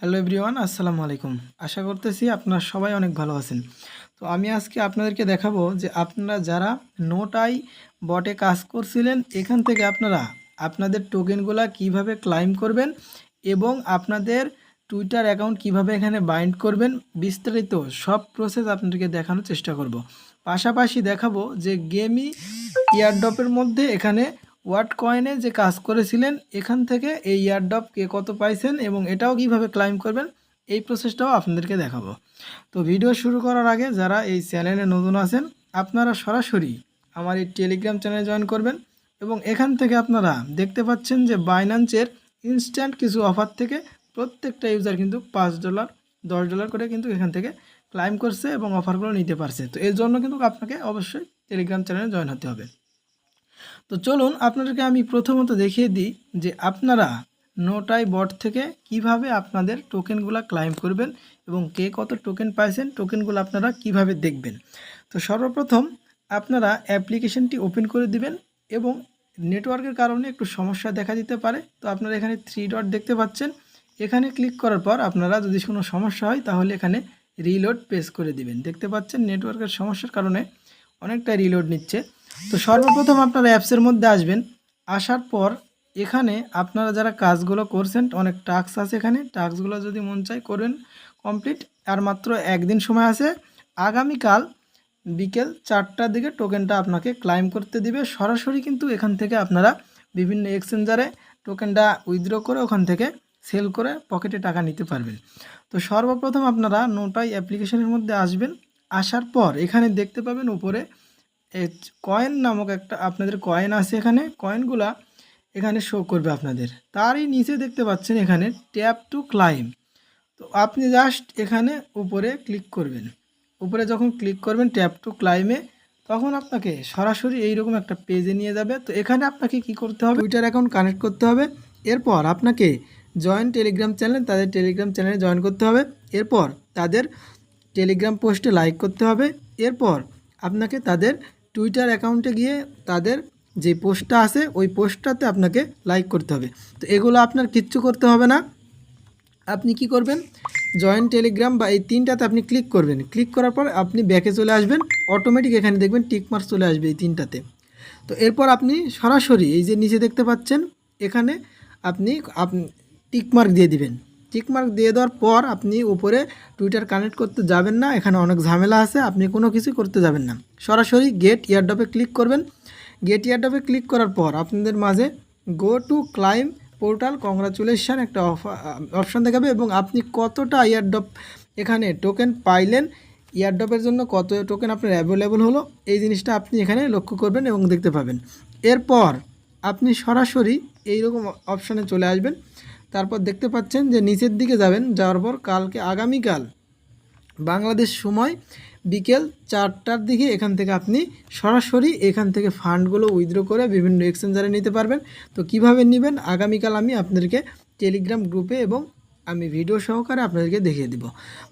Hello everyone, আসসালামু আলাইকুম। আশা করতেছি আপনারা সবাই অনেক ভালো আছেন। তো আমি আজকে আপনাদেরকে দেখাবো যে আপনারা যারা নোটাই বটে কাজ করছিলেন, এখান থেকে আপনারা আপনাদের টোকেনগুলা কিভাবে ক্লাইম করবেন এবং আপনাদের টুইটার অ্যাকাউন্ট কিভাবে এখানে বাইন্ড করবেন, বিস্তারিত সব প্রসেস আপনাদেরকে দেখানোর চেষ্টা করব। পাশাপাশি দেখাবো যে গেমি ইয়ারড্রপের মধ্যে এখানে ওয়াট কয়েনে যে কাজ করেছিলেন, এখান থেকে এই ইয়ারড্রপ কে কত পাইছেন এবং এটাও কিভাবে ক্লাইম করবেন, এই প্রসেসটাও আপনাদেরকে দেখাবো। তো ভিডিও শুরু করার আগে যারা এই চ্যানেলে নতুন আছেন, আপনারা সরাসরি আমার এই টেলিগ্রাম চ্যানেলে জয়েন করবেন এবং এখান থেকে আপনারা দেখতে পাচ্ছেন যে বাইন্যান্সের ইনস্ট্যান্ট কিছু অফার থেকে প্রত্যেকটা ইউজার কিন্তু $5 $10 করে কিন্তু এখান থেকে ক্লাইম করছে এবং অফারগুলো নিতে পারছে। তো এর জন্য কিন্তু আপনাকে অবশ্যই টেলিগ্রাম চ্যানেলে জয়েন হতে হবে। তো চলুন আপনাদেরকে আমি প্রথমত দেখিয়ে দিই যে আপনারা নোটাই বট থেকে কিভাবে আপনাদের টোকেনগুলো ক্লাইম করবেন এবং কে কত টোকেন পাইছেন, টোকেনগুলো আপনারা কিভাবে দেখবেন। তো সর্বপ্রথম আপনারা অ্যাপ্লিকেশনটি ওপেন করে দিবেন এবং নেটওয়ার্কের কারণে একটু সমস্যা দেখা দিতে পারে। তো আপনারা এখানে 3 ডট দেখতে পাচ্ছেন, এখানে ক্লিক করার পর আপনারা যদি কোনো সমস্যা হয় তাহলে এখানে রিলোড প্রেস করে দিবেন। দেখতে পাচ্ছেন নেটওয়ার্কের সমস্যার কারণে অনেকটা রিলোড নিচ্ছে। তো সর্বপ্রথম আপনারা অ্যাপসের মধ্যে আসবেন। আসার পর এখানে আপনারা যারা কাজগুলো করছেন, অনেক টাস্ক আছে এখানে, টাস্কগুলো যদি মন চায় করবেন কমপ্লিট। আর মাত্র একদিন সময় আছে, আগামীকাল বিকেল 4টার দিকে টোকেনটা আপনাকে ক্লাইম করতে দিবে। সরাসরি কিন্তু এখান থেকে আপনারা বিভিন্ন এক্সচেঞ্জারে টোকেনটা উইথড্র করে ওখান থেকে সেল করে পকেটে টাকা নিতে পারবেন। তো সর্বপ্রথম আপনারা নোটাই অ্যাপ্লিকেশনের মধ্যে আসবেন। আসার পর এখানে দেখতে পাবেন উপরে কয়েন নামক একটা আপনাদের কয়েন আছে, এখানে কয়েনগুলা এখানে শো করবে আপনাদের। তারই নিচে দেখতে পাচ্ছেন এখানে ট্যাপ টু ক্লাইম। তো আপনি জাস্ট এখানে উপরে ক্লিক করবেন। উপরে যখন ক্লিক করবেন ট্যাপ টু ক্লাইমে, তখন আপনাকে সরাসরি এইরকম একটা পেজে নিয়ে যাবে। তো এখানে আপনাকে কি করতে হবে, টুইটার অ্যাকাউন্ট কানেক্ট করতে হবে। এরপর আপনাকে জয়েন টেলিগ্রাম চ্যানেল, তাদের টেলিগ্রাম চ্যানেলে জয়েন করতে হবে। এরপর তাদের টেলিগ্রাম পোস্টে লাইক করতে হবে। এরপর আপনাকে তাদের টুইটার অ্যাকাউন্টে গিয়ে তাদের যে পোস্টটা আছে ওই পোস্টটাতে আপনাকে লাইক করতে হবে। তো এগুলো আপনার কিচ্ছু করতে হবে না। আপনি কি করবেন, জয়েন টেলিগ্রাম বা এই তিনটাতে আপনি ক্লিক করবেন। ক্লিক করার পর আপনি ব্যাকে চলে আসবেন, অটোমেটিক এখানে দেখবেন টিকমার্ক চলে আসবে এই তিনটাতে। তো এরপর আপনি সরাসরি এই যে নিচে দেখতে পাচ্ছেন এখানে আপনি টিকমার্ক দিয়ে দিবেন। টিকমার্ক দিয়ে দেওয়ার পর আপনি উপরে টুইটার কানেক্ট করতে যাবেন না, এখানে অনেক ঝামেলা আছে, আপনি কোনো কিছু করতে যাবেন না। সরাসরি গেট ইয়ারড্রপে ক্লিক করবেন। গেট ইয়ারড্রপে ক্লিক করার পর আপনাদের মাঝে go to climb portal congratulation একটা অপশান দেখাবে এবং আপনি কতটা ইয়ারড্রপ এখানে টোকেন পাইলেন, ইয়ারড্রপের জন্য কত টোকেন আপনার অ্যাভেলেবল হলো, এই জিনিসটা আপনি এখানে লক্ষ্য করবেন এবং দেখতে পাবেন। এরপর আপনি সরাসরি এইরকম অপশানে চলে আসবেন। তারপর দেখতে পাচ্ছেন যে নিচের দিকে যাবেন, যাওয়ার পর আগামীকাল বাংলাদেশ সময় বিকেল 4টার দিকে এখান থেকে আপনি সরাসরি এখান থেকে ফান্ডগুলো উইথড্র করে বিভিন্ন এক্সচেঞ্জারে নিতে পারবেন। তো কিভাবে নেবেন আগামীকাল আমি আপনাদেরকে টেলিগ্রাম গ্রুপে এবং আমি ভিডিও সহকারে আপনাদেরকে দেখিয়ে দিব।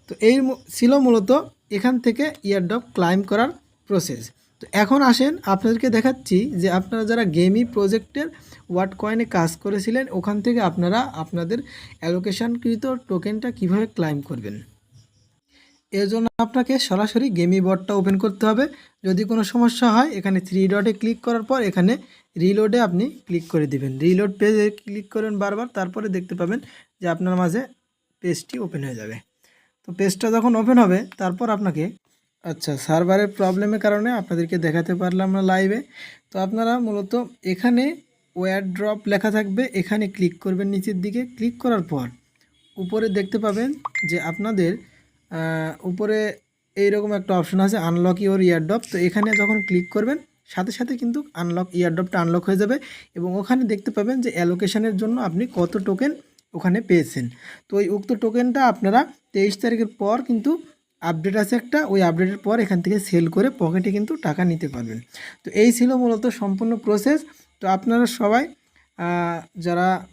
তো এই ছিল মূলত এখান থেকে ইয়ারড্রপ ক্লাইম করার প্রসেস। তো এখন আসেন আপনাদেরকে দেখাচ্ছি যে আপনারা যারা গেমি প্রজেক্টের ওয়াট কয়েনে কাজ করেছিলেন, ওখান থেকে আপনারা আপনাদের অ্যালোকেশনকৃত টোকেনটা কিভাবে ক্লাইম করবেন। এর জন্য আপনাকে সরাসরি গেমি বটটা ওপেন করতে হবে। যদি কোনো সমস্যা হয় এখানে 3 ডটে ক্লিক করার পর এখানে রিলোডে আপনি ক্লিক করে দিবেন। রিলোড পেজে ক্লিক করেন বারবার, তারপরে দেখতে পাবেন যে আপনার মাঝে পেজটি ওপেন হয়ে যাবে। তো পেজটা যখন ওপেন হবে তারপর আপনাকে সার্ভারের প্রবলেমের কারণে আপনাদেরকে দেখাতে পারলাম না লাইভে। তো আপনারা মূলত এখানে ওয়্যার ড্রপ লেখা থাকবে, এখানে ক্লিক করবেন। নিচের দিকে ক্লিক করার পর উপরে দেখতে পাবেন যে আপনাদের উপরে এইরকম একটা অপশন আছে আনলক ইওর ইয়ারড্রপ। তো এখানে যখন ক্লিক করবেন সাথে সাথে কিন্তু ইয়ারড্রপটা আনলক হয়ে যাবে এবং ওখানে দেখতে পাবেন যে অ্যালোকেশনের জন্য আপনি কত টোকেন ওখানে পেয়েছেন। তো ওই উক্ত টোকেনটা আপনারা 23 তারিখের পর কিন্তু আপডেট আছে একটা, ওই আপডেটের পর এখান থেকে সেল করে পকেটে কিন্তু টাকা নিতে পারবেন। তো এই ছিল মূলত সম্পূর্ণ প্রসেস। তো আপনারা সবাই যারা